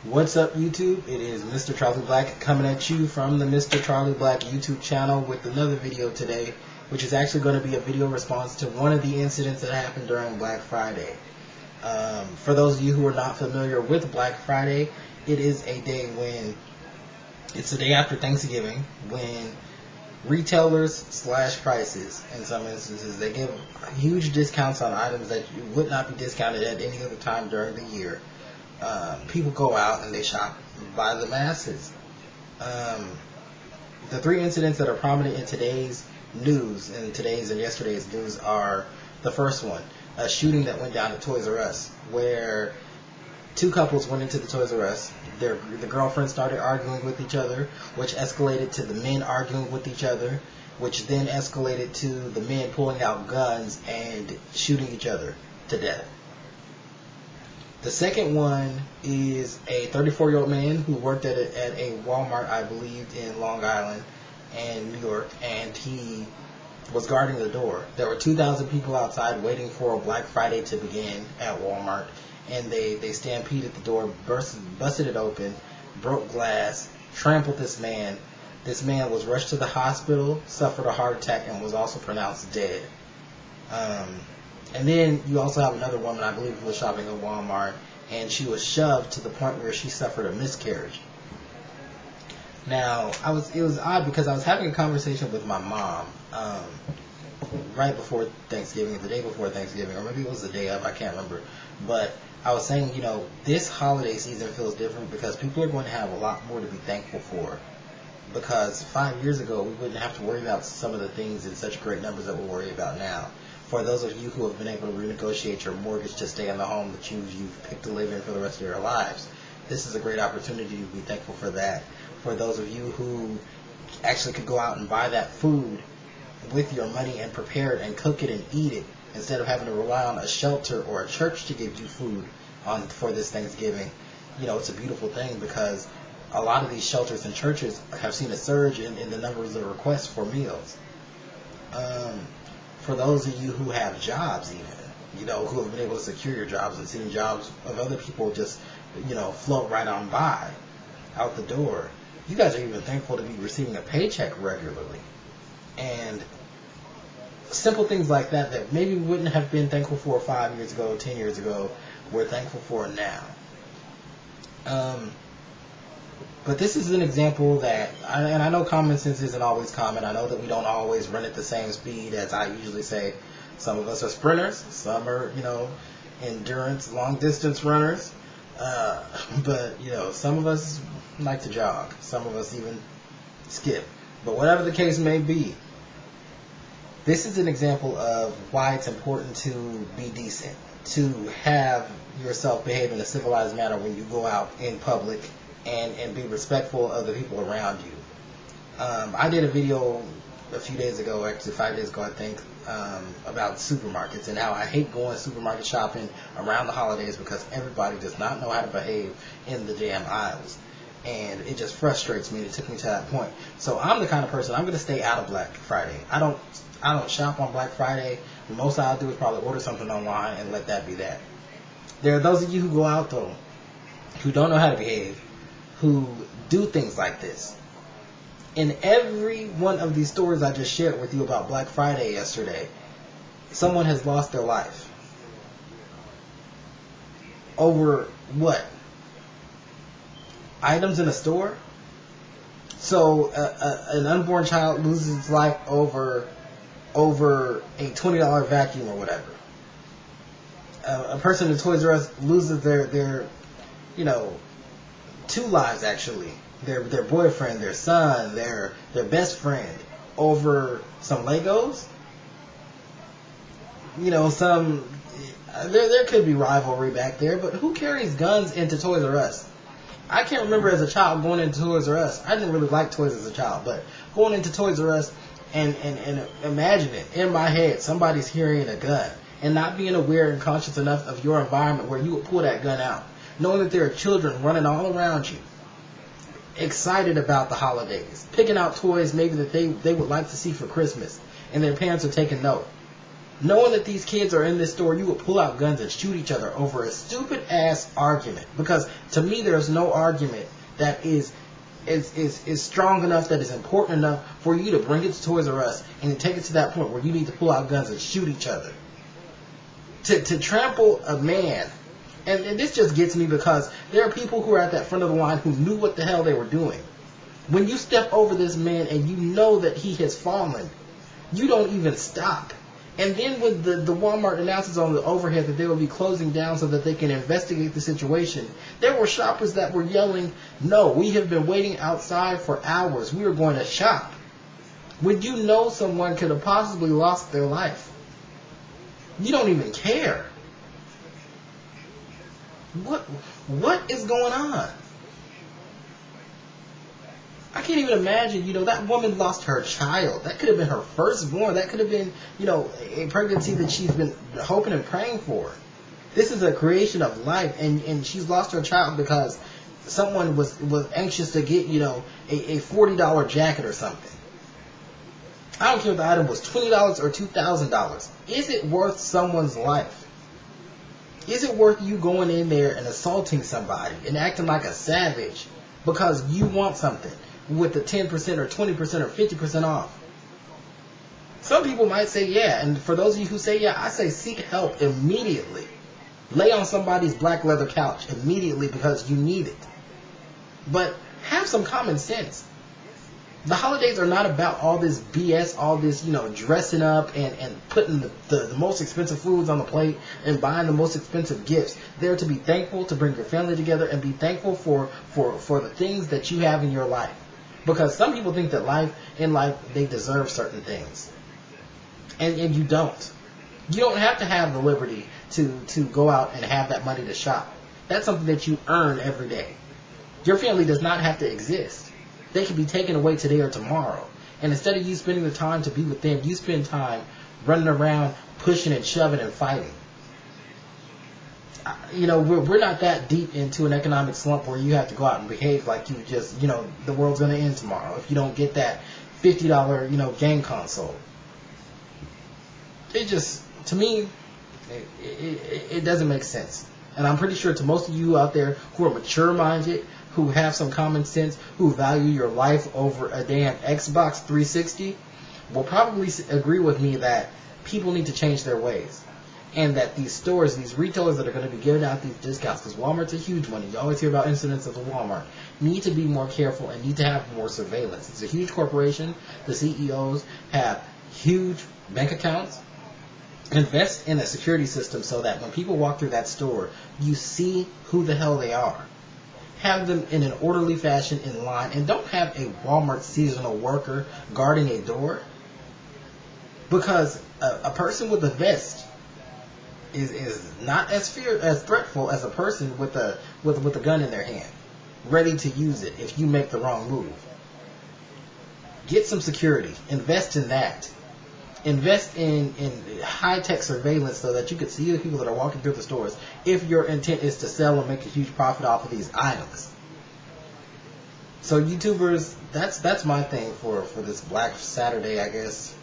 What's up, YouTube? It is Mr. Charlie Black coming at you from the Mr. Charlie Black YouTube channel with another video today, which is actually going to be a video response to one of the incidents that happened during Black Friday. For those of you who are not familiar with Black Friday, it is a day when it's the day after Thanksgiving when retailers slash prices. In some instances, they give huge discounts on items that would not be discounted at any other time during the year. People go out and they shop by the masses. The three incidents that are prominent in today's news, in today's and yesterday's news, are the first one, a shooting that went down at Toys R Us, where two couples went into the Toys R Us. The girlfriends started arguing with each other, which escalated to the men arguing with each other, which then escalated to the men pulling out guns and shooting each other to death. The second one is a 34-year-old man who worked at a Walmart, I believe, in Long Island and New York, and he was guarding the door. There were 2,000 people outside waiting for Black Friday to begin at Walmart, and they stampeded the door, busted it open, broke glass, trampled this man. This man was rushed to the hospital, suffered a heart attack, and was also pronounced dead. And then you also have another woman, I believe, who was shopping at Walmart, and she was shoved to the point where she suffered a miscarriage. Now, it was odd because I was having a conversation with my mom right before Thanksgiving, the day before Thanksgiving, or maybe it was the day of, I can't remember. But I was saying, this holiday season feels different because people are going to have a lot more to be thankful for. Because 5 years ago, we wouldn't have to worry about some of the things in such great numbers that we'll worry about now. For those of you who have been able to renegotiate your mortgage to stay in the home that you've picked to live in for the rest of your lives, this is a great opportunity to be thankful for that. For those of you who actually could go out and buy that food with your money and prepare it and cook it and eat it, instead of having to rely on a shelter or a church to give you food for this Thanksgiving, it's a beautiful thing because a lot of these shelters and churches have seen a surge in the numbers of requests for meals. For those of you who have jobs even, who have been able to secure your jobs and seen jobs of other people just, float right on by, out the door, you guys are even thankful to be receiving a paycheck regularly. And simple things like that maybe we wouldn't have been thankful for 5 years ago, 10 years ago, we're thankful for now. But this is an example that, and I know common sense isn't always common. I know that we don't always run at the same speed. As I usually say, some of us are sprinters, some are, endurance, long distance runners. But, some of us like to jog. Some of us even skip. But whatever the case may be, this is an example of why it's important to be decent, to have yourself behave in a civilized manner when you go out in public, and be respectful of the people around you. I did a video a few days ago, actually 5 days ago I think, about supermarkets and how I hate going supermarket shopping around the holidays because everybody does not know how to behave in the damn aisles. And it just frustrates me, and it took me to that point. So I'm the kind of person, I'm going to stay out of Black Friday. I don't shop on Black Friday. The most I'll do is probably order something online and let that be that. There are those of you who go out though, who don't know how to behave, who do things like this. In every one of these stories I just shared with you about Black Friday yesterday, someone has lost their life. Over what? Items in a store? So an unborn child loses its life over a $20 vacuum or whatever. A person in Toys R Us loses their two lives actually, their boyfriend, their son, their best friend, over some Legos. There could be rivalry back there, but who carries guns into Toys R Us? I can't remember as a child going into Toys R Us. I didn't really like toys as a child, but going into Toys R Us and imagine it in my head, somebody's hearing a gun and not being aware and conscious enough of your environment where you would pull that gun out, knowing that there are children running all around you, excited about the holidays, picking out toys maybe that they would like to see for Christmas, and their parents are taking note. Knowing that these kids are in this store, you would pull out guns and shoot each other over a stupid ass argument. Because to me, there's no argument that is strong enough, that is important enough for you to bring it to Toys R Us and to take it to that point where you need to pull out guns and shoot each other. To trample a man. And this just gets me because there are people who are at that front of the line who knew what the hell they were doing. When you step over this man and you know that he has fallen, you don't even stop. And then when the Walmart announces on the overhead that they will be closing down so that they can investigate the situation, there were shoppers that were yelling, "No, we have been waiting outside for hours. We are going to shop." When you know someone could have possibly lost their life, you don't even care. What is going on? I can't even imagine, that woman lost her child. That could have been her firstborn. That could have been, a pregnancy that she's been hoping and praying for. This is a creation of life, and she's lost her child because someone was anxious to get, a $40 jacket or something. I don't care if the item was $20 or $2,000. Is it worth someone's life? Is it worth you going in there and assaulting somebody and acting like a savage because you want something with the 10% or 20% or 50% off? Some people might say yeah, and for those of you who say yeah, I say seek help immediately. Lay on somebody's black leather couch immediately because you need it. But have some common sense. The holidays are not about all this BS, all this, dressing up and putting the most expensive foods on the plate and buying the most expensive gifts. They're to be thankful, to bring your family together and be thankful for the things that you have in your life. Because some people think that in life, they deserve certain things. And you don't. You don't have to have the liberty to go out and have that money to shop. That's something that you earn every day. Your family does not have to exist. They can be taken away today or tomorrow. And instead of you spending the time to be with them, you spend time running around, pushing and shoving and fighting. We're not that deep into an economic slump where you have to go out and behave like you just, the world's going to end tomorrow if you don't get that $50, game console. It just, to me, it doesn't make sense. And I'm pretty sure to most of you out there who are mature-minded, who have some common sense, who value your life over a damn Xbox 360, will probably agree with me that people need to change their ways. And that these stores, these retailers that are going to be giving out these discounts, because Walmart's a huge one, you always hear about incidents of the Walmart, need to be more careful and need to have more surveillance. It's a huge corporation. The CEOs have huge bank accounts. Invest in a security system so that when people walk through that store, you see who the hell they are. Have them in an orderly fashion in line, and don't have a Walmart seasonal worker guarding a door, because a person with a vest is not as threatful as a person with a gun in their hand, ready to use it if you make the wrong move. Get some security. Invest in that. Invest in high-tech surveillance so that you can see the people that are walking through the stores if your intent is to sell and make a huge profit off of these items. So YouTubers, that's my thing for this Black Saturday, I guess.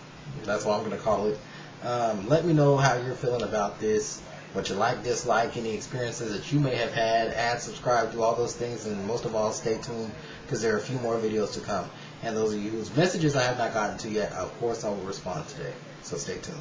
That's what I'm going to call it. Let me know how you're feeling about this, what you like, dislike, any experiences that you may have had. Add, subscribe, do all those things, and most of all, stay tuned because there are a few more videos to come. And those of you whose messages I have not gotten to yet, of course I will respond today. So stay tuned.